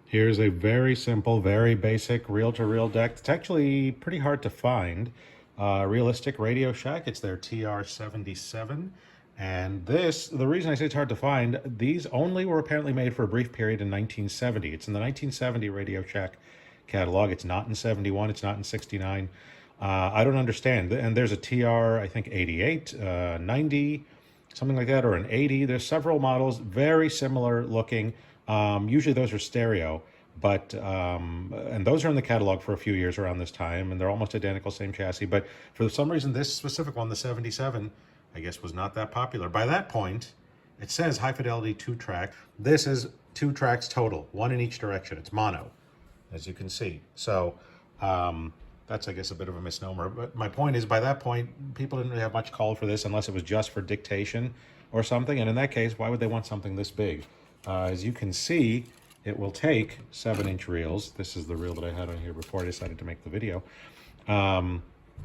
Here's a very simple, very basic reel-to-reel deck. It's actually pretty hard to find. Realistic Radio Shack, it's their TR-77. And this, the reason I say it's hard to find, these only were apparently made for a brief period in 1970. It's in the 1970 Radio Shack catalog. It's not in 71, it's not in 69. I don't understand. And there's a TR, I think 88, 90, something like that, or an 80. There's several models, very similar looking. Usually those are stereo, but and those are in the catalog for a few years around this time, and they're almost identical, same chassis. But for some reason, this specific one, the 77, I guess was not that popular. By that point, it says high fidelity 2-track. This is 2 tracks total, one in each direction. It's mono, as you can see. So that's, I guess, a bit of a misnomer. But my point is, by that point, people didn't really have much call for this unless it was just for dictation or something. And in that case, why would they want something this big? As you can see, it will take 7-inch reels. This is the reel that I had on here before I decided to make the video.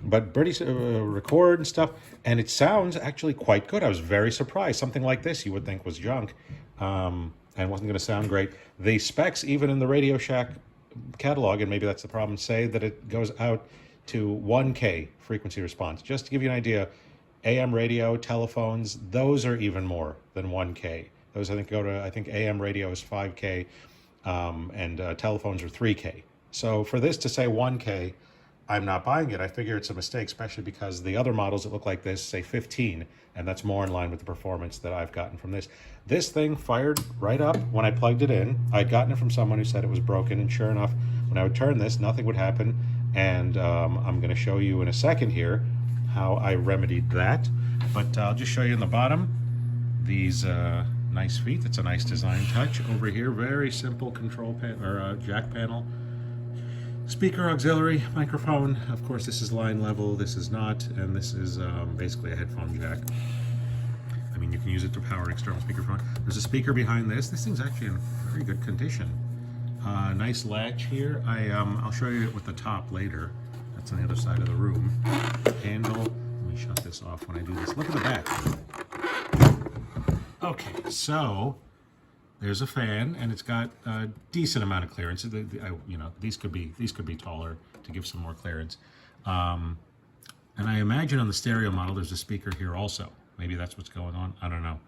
But Birdie record and stuff, and it sounds actually quite good. I was very surprised. Something like this you would think was junk and wasn't going to sound great. The specs, even in the Radio Shack catalog, and maybe that's the problem, say that it goes out to 1K frequency response. Just to give you an idea, AM radio, telephones, those are even more than 1K. Those, I think, go to, I think AM radio is 5K, and telephones are 3K. So for this to say 1K, I'm not buying it. I figure it's a mistake, especially because the other models that look like this say 15, and that's more in line with the performance that I've gotten from this. This thing fired right up when I plugged it in. I'd gotten it from someone who said it was broken, and sure enough, when I would turn this, nothing would happen. And I'm going to show you in a second here how I remedied that. But I'll just show you in the bottom these nice feet. It's a nice design touch. Over here, very simple control or jack panel. Speaker auxiliary microphone. Of course, this is line level, this is not, and this is basically a headphone jack. I mean, you can use it to power an external speakerphone. There's a speaker behind this. This thing's actually in very good condition. Nice latch here. I'll show you it with the top later. That's on the other side of the room. Handle. Let me shut this off when I do this. Look at the back. Okay, so there's a fan, and it's got a decent amount of clearance. You know, these could be taller to give some more clearance. And I imagine on the stereo model, there's a speaker here also. Maybe that's what's going on. I don't know.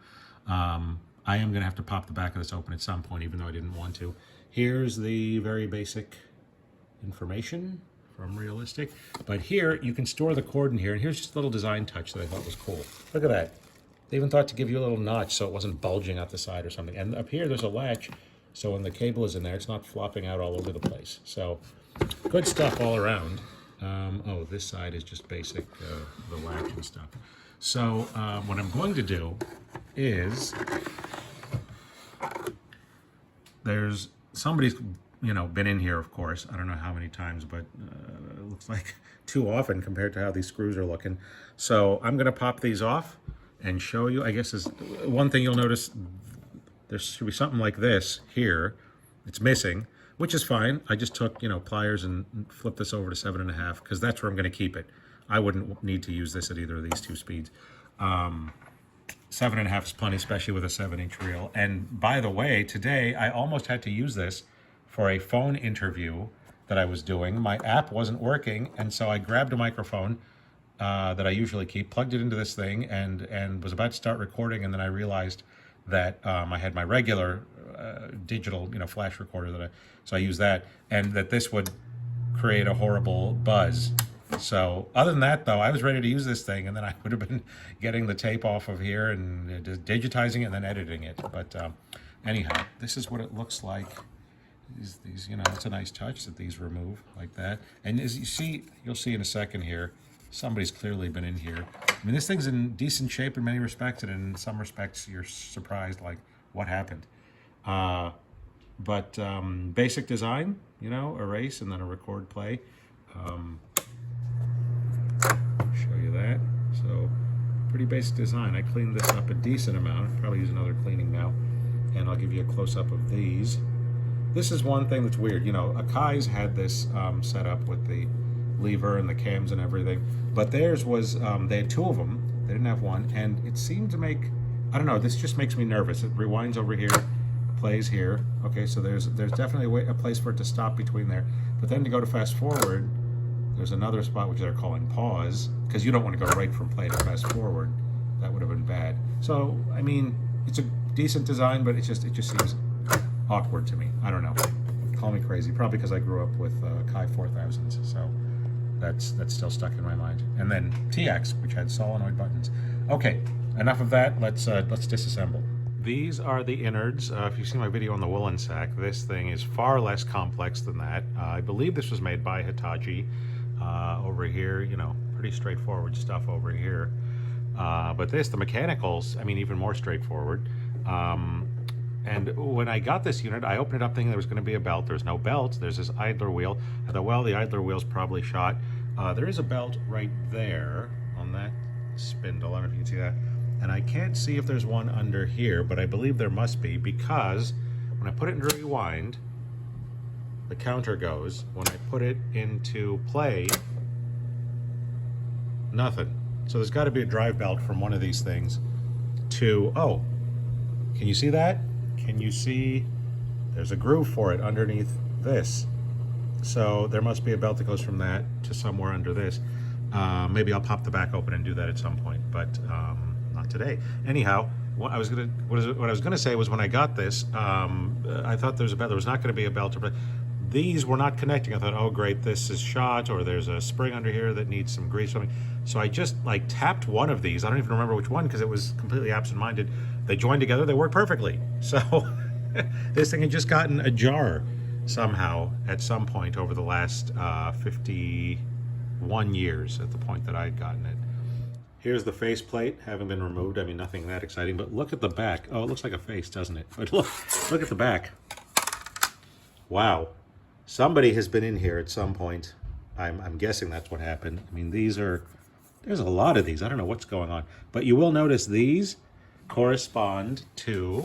I am going to have to pop the back of this open at some point, even though I didn't want to. Here's the very basic information from Realistic. But here, you can store the cord in here. And here's just a little design touch that I thought was cool. Look at that. They even thought to give you a little notch so it wasn't bulging out the side or something. And up here, there's a latch, so when the cable is in there, it's not flopping out all over the place. So, good stuff all around. Oh, this side is just basic, the latch and stuff. So, what I'm going to do is, there's somebody's, you know, been in here, of course. I don't know how many times, but it looks like too often compared to how these screws are looking. So, I'm going to pop these off and show you. I guess is one thing you'll notice, there should be something like this here. It's missing, which is fine. I just took, you know, pliers and flipped this over to 7.5 because that's where I'm going to keep it. I wouldn't need to use this at either of these two speeds. 7.5 is plenty, especially with a 7-inch reel. And by the way, today I almost had to use this for a phone interview that I was doing. My app wasn't working, and so I grabbed a microphone that I usually keep, plugged it into this thing, and was about to start recording, and then I realized that I had my regular digital, you know, flash recorder so I used that, and that this would create a horrible buzz. So other than that, though, I was ready to use this thing, and then I would have been getting the tape off of here and digitizing it and then editing it. But anyhow, this is what it looks like. These, you know, it's a nice touch that these remove like that. And as you see, you'll see in a second here, somebody's clearly been in here. I mean, this thing's in decent shape in many respects, and in some respects, you're surprised, like, what happened? But basic design, you know, erase and then a record play. Show you that. So, pretty basic design. I cleaned this up a decent amount. Probably use another cleaning now. And I'll give you a close-up of these. This is one thing that's weird. You know, Akai's had this set up with the lever and the cams and everything, but theirs was, they had 2 of them, they didn't have one, and it seemed to make, I don't know, this just makes me nervous. It rewinds over here, plays here. Okay, so there's definitely a place for it to stop between there. But then to go to fast forward, there's another spot which they're calling pause, because you don't want to go right from play to fast forward. That would have been bad. So, I mean, it's a decent design, but it just seems awkward to me. I don't know. Call me crazy. Probably because I grew up with Kai 4000s, so that's still stuck in my mind. And then TX, which had solenoid buttons. Okay, enough of that. Let's disassemble. These are the innards. If you've seen my video on the woolen sack, this thing is far less complex than that. I believe this was made by Hitachi. Over here, you know, pretty straightforward stuff over here. But the mechanicals, I mean, even more straightforward. And when I got this unit, I opened it up thinking there was going to be a belt. There's no belt. There's this idler wheel. I thought, well, the idler wheel's probably shot. There is a belt right there on that spindle. I don't know if you can see that. And I can't see if there's one under here, but I believe there must be, because when I put it into rewind, the counter goes. When I put it into play, nothing. So there's got to be a drive belt from one of these things to, oh, can you see that? Can you see there's a groove for it underneath this? So there must be a belt that goes from that to somewhere under this. Maybe I'll pop the back open and do that at some point, but not today. Anyhow, what I was gonna say was, when I got this, I thought there was not gonna be a belt, but these were not connecting. I thought, oh great, this is shot, or there's a spring under here that needs some grease or something. So I just like tapped one of these. I don't even remember which one because it was completely absent-minded. They joined together, they work perfectly. So this thing had just gotten ajar somehow at some point over the last 51 years at the point that I'd gotten it. Here's the faceplate, having been removed. I mean, nothing that exciting, but look at the back. Oh, it looks like a face, doesn't it? But look at the back. Wow. Somebody has been in here at some point. I'm guessing that's what happened. I mean, there's a lot of these. I don't know what's going on. But you will notice these correspond to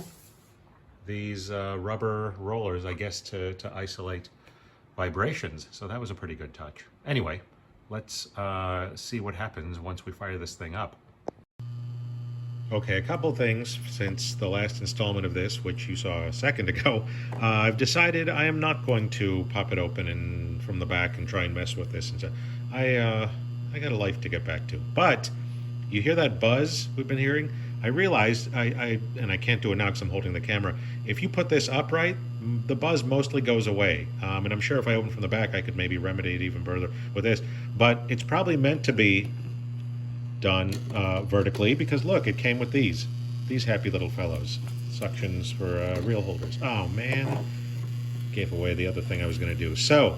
these rubber rollers, I guess, to isolate vibrations. So that was a pretty good touch. Anyway, let's see what happens once we fire this thing up. Okay, a couple things since the last installment of this, which you saw a second ago. I've decided I am not going to pop it open and from the back and try and mess with this. And so I got a life to get back to. But you hear that buzz we've been hearing? I realized, and I can't do it now because I'm holding the camera, if you put this upright, the buzz mostly goes away. And I'm sure if I open from the back, I could maybe remedy it even further with this. But it's probably meant to be done vertically, because look, it came with these happy little fellows, suctions for reel holders. Oh man, gave away the other thing I was going to do. So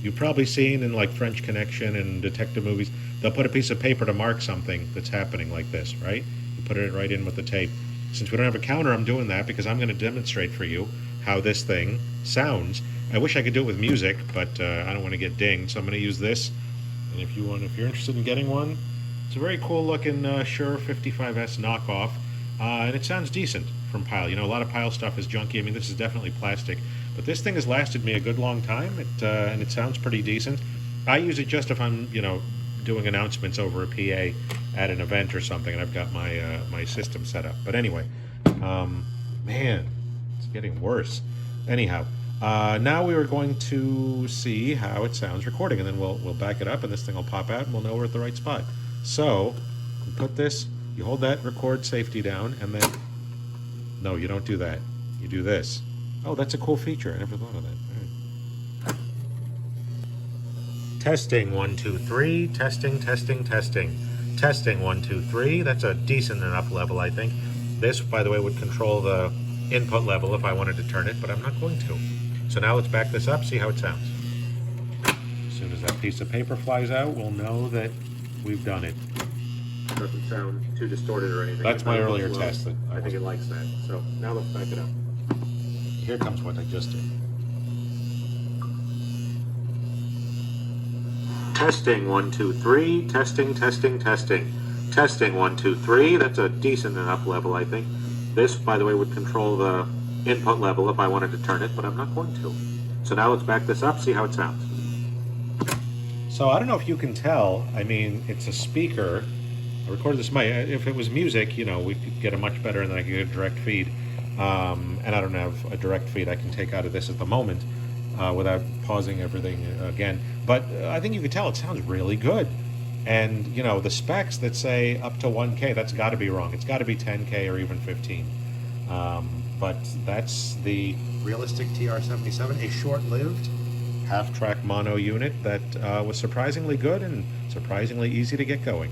you've probably seen in like French Connection and detective movies, they'll put a piece of paper to mark something that's happening like this, right? You put it right in with the tape. Since we don't have a counter, I'm doing that because I'm going to demonstrate for you how this thing sounds. I wish I could do it with music, but I don't want to get dinged, so I'm going to use this. And if you're interested in getting one, it's a very cool looking Shure 55S knockoff, and it sounds decent from Pyle. You know, a lot of Pyle stuff is junky. I mean, this is definitely plastic, but this thing has lasted me a good long time, and it sounds pretty decent. I use it just if I'm, you know, doing announcements over a PA at an event or something, and I've got my my system set up. But anyway, man, it's getting worse. Anyhow, now we are going to see how it sounds recording, and then we'll back it up, and this thing will pop out, and we'll know we're at the right spot. So, you put this, you hold that record safety down, and then, no, you don't do that. You do this. Oh, that's a cool feature. I never thought of that. Right. Testing, 1, 2, 3. Testing, testing, testing. Testing, 1, 2, 3. That's a decent enough level, I think. This, by the way, would control the input level if I wanted to turn it, but I'm not going to. So now let's back this up, see how it sounds. As soon as that piece of paper flies out, we'll know that we've done it. It doesn't sound too distorted or anything. That's my earlier test. I think it likes that. So now let's back it up. Here comes what I just did. Testing, 1, 2, 3. Testing, testing, testing. Testing, 1, 2, 3. That's a decent enough level, I think. This, by the way, would control the input level if I wanted to turn it, but I'm not going to. So now let's back this up, see how it sounds. So I don't know if you can tell, I mean, it's a speaker. I recorded this mic. If it was music, you know, we could get a much better and then I could get a direct feed. And I don't have a direct feed I can take out of this at the moment without pausing everything again. But I think you can tell it sounds really good. And, you know, the specs that say up to 1K, that's got to be wrong. It's got to be 10K or even 15. But that's the realistic TR-77, a short-lived half-track mono unit that was surprisingly good and surprisingly easy to get going.